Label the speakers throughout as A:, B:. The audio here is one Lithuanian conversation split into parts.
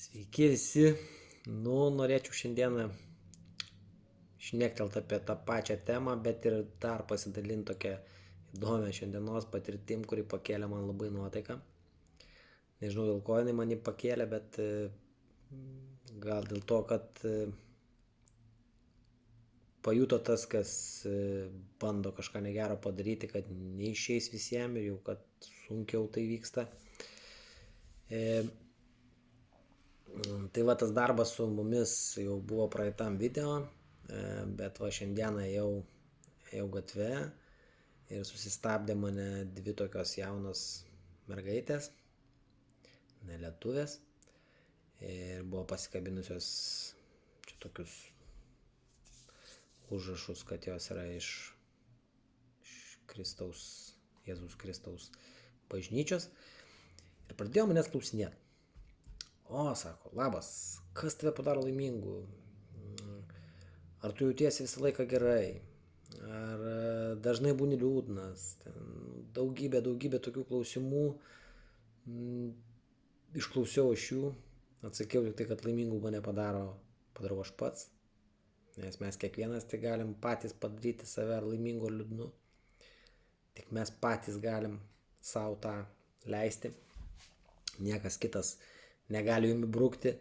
A: Sveiki visi. Norėčiau šiandieną šnektelt apie tą pačią temą, bet ir dar pasidalinti tokią įdomią šiandienos patirtim, kuri pakėlė man labai nuotaiką. Nežinau, dėl ko jinai mane pakėlė, bet gal dėl to, kad pajuto tas, kas bando kažką negero padaryti, kad neišeis visiems ir jau kad sunkiau tai vyksta. Tai va tas darbas su mumis jau buvo praeitam video, bet va šiandieną ėjau gatve ir susistabdė mane dvi tokios jaunos mergaitės, nelietuvės, ir buvo pasikabinusios čia tokius užrašus, kad jos yra iš Kristaus, Jėzus Kristaus bažnyčios, ir pradėjo manęs klausinėti. O, sako, labas, kas tave padaro laimingu? Ar tu jautiesi visą laiką gerai? Ar dažnai būni liūdnas? Daugybė tokių klausimų. Išklausiau aš jų, atsakiau tik tai, kad laimingų mane padarau aš pats. Nes mes kiekvienas tai galim patys padaryti save laimingu ar liūdnu. Tik mes patys galim savo tą leisti. Niekas kitas negali jums įbrukti,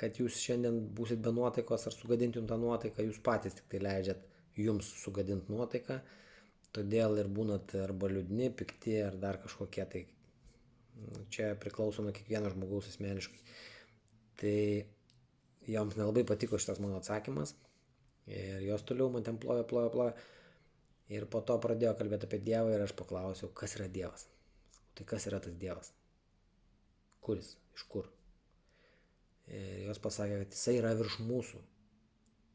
A: kad jūs šiandien būsit be nuotaikos ar sugadinti jums tą nuotaiką. Jūs patys tik tai leidžiat jums sugadinti nuotaiką. Todėl ir būnat arba liūdni, pikti ar dar kažkokie. Tai čia priklauso nuo kiekvieno žmogaus asmeniškai. Tai joms nelabai patiko šitas mano atsakymas. Ir jos toliau man ten plojo. Ir po to pradėjo kalbėti apie Dievą ir aš paklausiau, kas yra Dievas. Tai kas yra tas Dievas? Kuris? Iš kur? Ir jos pasakė, kad jisai yra virš mūsų.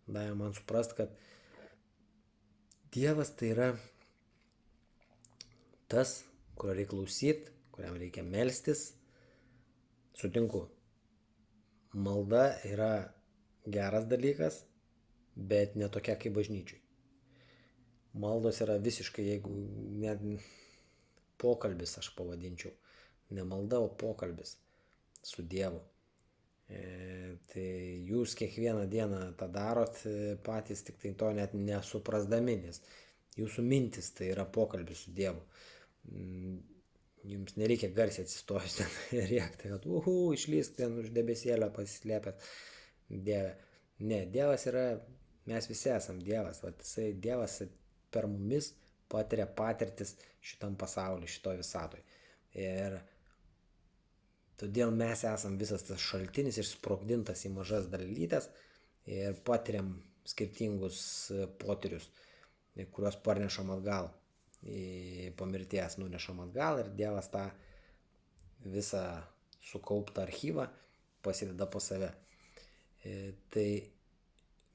A: Davė man suprast, kad Dievas tai yra tas, kurio reikia klausyti, kuriam reikia melstis. Sutinku. Malda yra geras dalykas, bet ne tokia kaip bažnyčiui. Maldos yra visiškai, jeigu net pokalbis aš pavadinčiau. Ne malda, o pokalbis su Dievu. Tai jūs kiekvieną dieną tą darot patys, tik tai to net nesuprasdami, nes jūsų mintis tai yra pokalbis su Dievu. Jums nereikia garsiai atsistojus ten rėkti, kad išlysk ten už debesėlio pasislėpęs Dieve. Ne, Dievas yra, mes visi esam Dievas, vat jisai Dievas per mumis patiria patirtis šitam pasauliu, šitoj visatoj. Ir todėl mes esam visas tas šaltinis išsprogdintas į mažas dalytes ir patiriam skirtingus potyrius, kuriuos parnešam atgal. Po mirties nunešam atgal ir Dievas tą visą sukauptą archyvą pasideda po save. Tai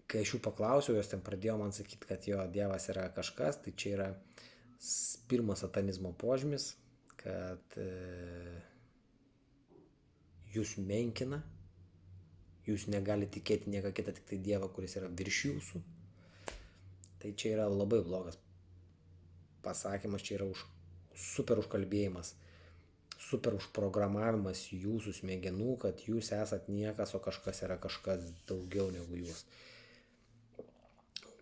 A: kai aš jų paklausiau, jos ten pradėjo man sakyti, kad jo Dievas yra kažkas, tai čia yra pirmas satanizmo požymis, kad jūs menkina, jūs negali tikėti nieko kitą, tik tai Dievą, kuris yra virš jūsų. Tai čia yra labai blogas pasakymas, čia yra super užkalbėjimas, super užprogramavimas jūsų smegenų, kad jūs esat niekas, o kažkas yra kažkas daugiau negu jūs.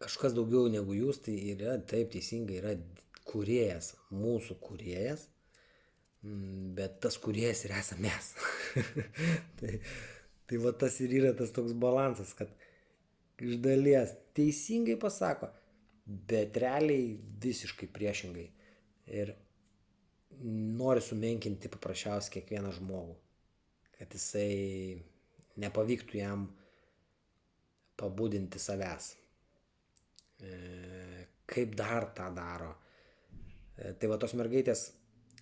A: Kažkas daugiau negu jūs, tai yra, taip teisingai, yra kūrėjas, mūsų kūrėjas, bet tas kūrėjas ir esame mes. tai va tas ir yra tas toks balansas, kad iš dalies teisingai pasako, bet realiai visiškai priešingai. Ir nori sumenkinti paprasčiausiai kiekvieną žmogų, kad jisai nepavyktų jam pabudinti savęs. Kaip dar tą daro? Tai va tos mergaitės,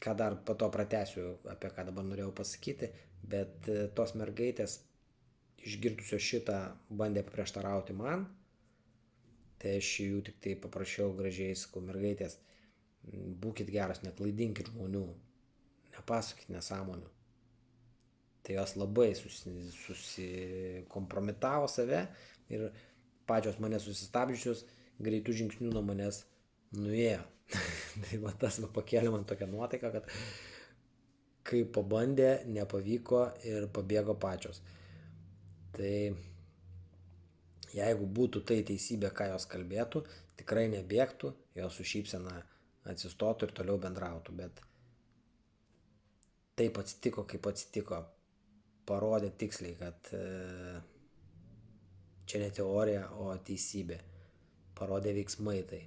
A: ką dar po to pratęsiu, apie ką dabar norėjau pasakyti, bet tos mergaitės išgirdusios šitą bandė paprieštarauti man, tai aš jų tik tai paprašiau gražiai, sakau, mergaitės, būkit geros, neklaidinkit žmonių, nepasakykit nesąmonių. Tai jos labai susikompromitavo save ir pačios mane susistabdžiusios greitų žingsnių nuo manęs nuėjo. Tai va tas pakėlė man tokią nuotaiką, kad kai pabandė, nepavyko ir pabėgo pačios. Tai jeigu būtų tai teisybė, ką jos kalbėtų, tikrai nebėgtų, jos su šypsena atsistotų ir toliau bendrautų, bet taip atsitiko, kaip atsitiko, parodė tiksliai, kad čia ne teorija, o teisybė, parodė veiksmai tai.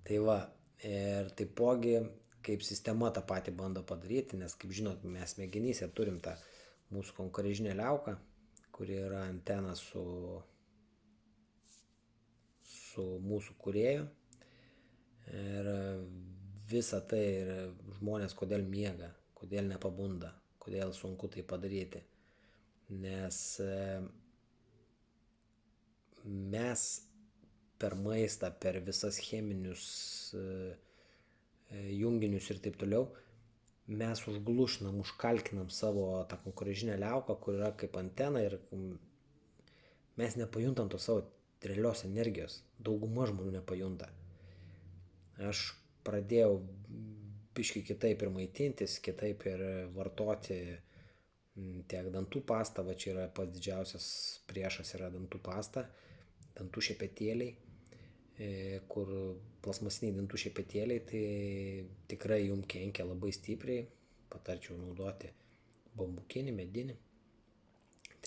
A: Tai va, ir taipogi, kaip sistema tą patį bando padaryti, nes kaip žinot, mes smegenyse turim tą mūsų konkarežinę liauką, kuri yra antena su mūsų kūrėju. Ir visa tai ir žmonės kodėl miega, kodėl nepabunda, kodėl sunku tai padaryti. Nes mes per maistą, per visas cheminius junginius ir taip toliau, mes užglušinam, užkalkinam savo tą konkarežinę liauką, kur yra kaip antena ir mes nepajuntam to savo realios energijos. Dauguma žmonių nepajunta. Aš pradėjau biškį kitaip ir maitintis, kitaip ir vartoti tiek dantų pastą, va čia yra pats didžiausias priešas yra dantų pasta, dantų šepetėliai, kur plasmasiniai dantų šepetėliai, tai tikrai jums kenkia labai stipriai, patarčiau naudoti bambukinį, medinį,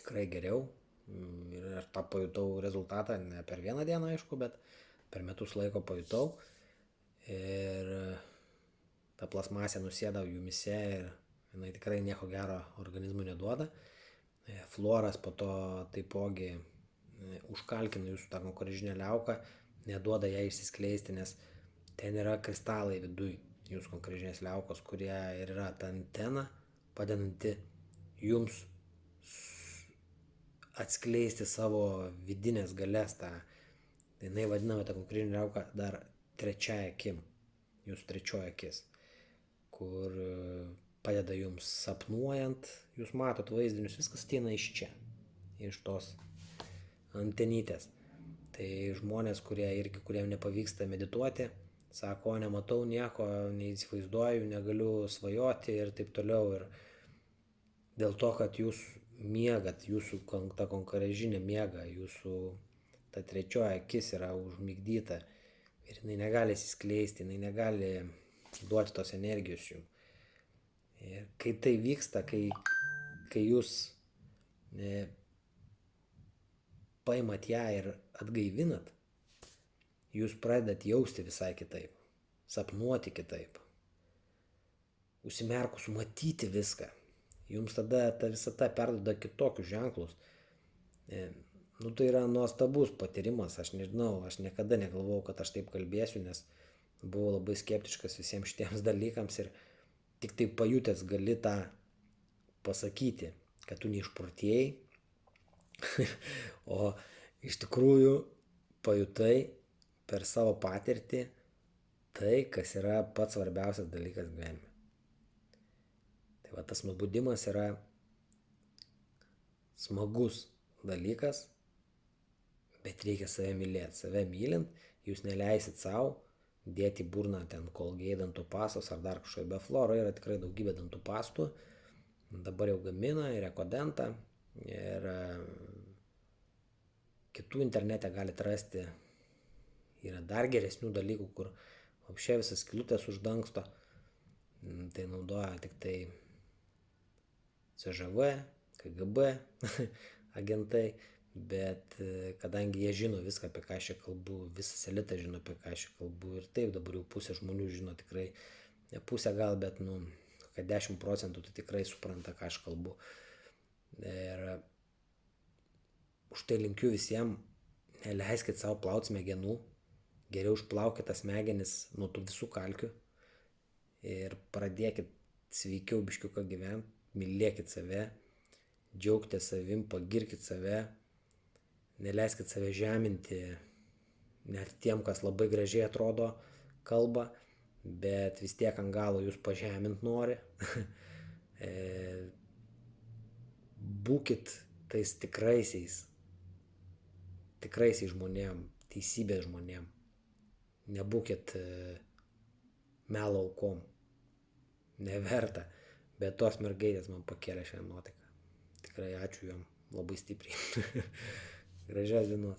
A: tikrai geriau. Ir aš tą pajutau rezultatą, ne per vieną dieną aišku, bet per metus laiko pajutau. Ir ta plasmasė nusėda jumyse ir jinai tikrai nieko gero organizmui neduoda. Fluoras po to taipogi užkalkina jūsų tą konkarežinę liauką, neduoda ją išsiskleisti, nes ten yra kristalai viduj jūsų konkarežinės liaukos, kurie ir yra ta antena, padedanti jums atskleisti savo vidinės galės. Jinai vadinama tą konkarežinę liauką dar trečiaja akim, jūsų trečioji akis, kur padeda jums sapnuojant, jūs matot vaizdinius, viskas ateina iš čia, iš tos antenytės. Tai žmonės, kuriem nepavyksta medituoti, sako, nematau nieko, neįsivaizduoju, negaliu svajoti ir taip toliau. Ir dėl to, kad jūs miegat, jūsų ta konkarežinė miega, jūsų ta trečioji akis yra užmigdyta ir jinai negali įsiskleisti, jinai negali duoti tos energijos jums. Ir kai tai vyksta, kai jūs paimat ją ir atgaivinat, jūs pradedat jausti visai kitaip, sapnuoti kitaip, užsimerkus matyti viską. Jums tada ta visata perduoda kitokius ženklus. Tai yra nuostabus patyrimas, aš nežinau, aš niekada negalvojau, kad aš taip kalbėsiu, nes buvau labai skeptiškas visiems šitiems dalykams ir tik tai pajutęs gali tą pasakyti, kad tu neišprotėjai, o iš tikrųjų pajutai per savo patirtį tai, kas yra pats svarbiausias dalykas gyvenime. Tai va, tas nubudimas yra smagus dalykas, bet reikia save mylėti. Save mylint, jūs neleisit savo dėti burną ten Colgate dantų pastos ar dar kažkokia. Be Floro yra tikrai daugybė dantų pastų. Dabar jau gamina ir Ekodentą. Ir kitų internete galite rasti. Yra dar geresnių dalykų, kur apšė visas skylutės uždangsto. Tai naudoja tik tai CŽV, KGB agentai. Bet kadangi jie žino viską, apie ką aš čia kalbu, visas elitas žino, apie ką aš čia kalbu, ir taip dabar jau pusė žmonių žino tikrai, ne pusė gal, bet 10% tai tikrai supranta, ką aš kalbu. Ir už tai linkiu visiems, neleiskit savo plauti smegenų, geriau išplaukit tas smegenis nuo tų visų kalkių ir pradėkit sveikiau biškiuką gyventi, mylėkit save, džiaugtės savim, pagirkit save. Neleiskit save žeminti, net tiem, kas labai gražiai atrodo kalba, bet vis tiek ant galo jūs pažemint nori. Būkit tais tikraisiais žmonėm, teisybės žmonėm. Nebūkit melo aukom. Neverta. Bet tos mergaitės man pakėlė šią nuotaiką. Tikrai ačiū jom. labai stipriai. Gražios dienos.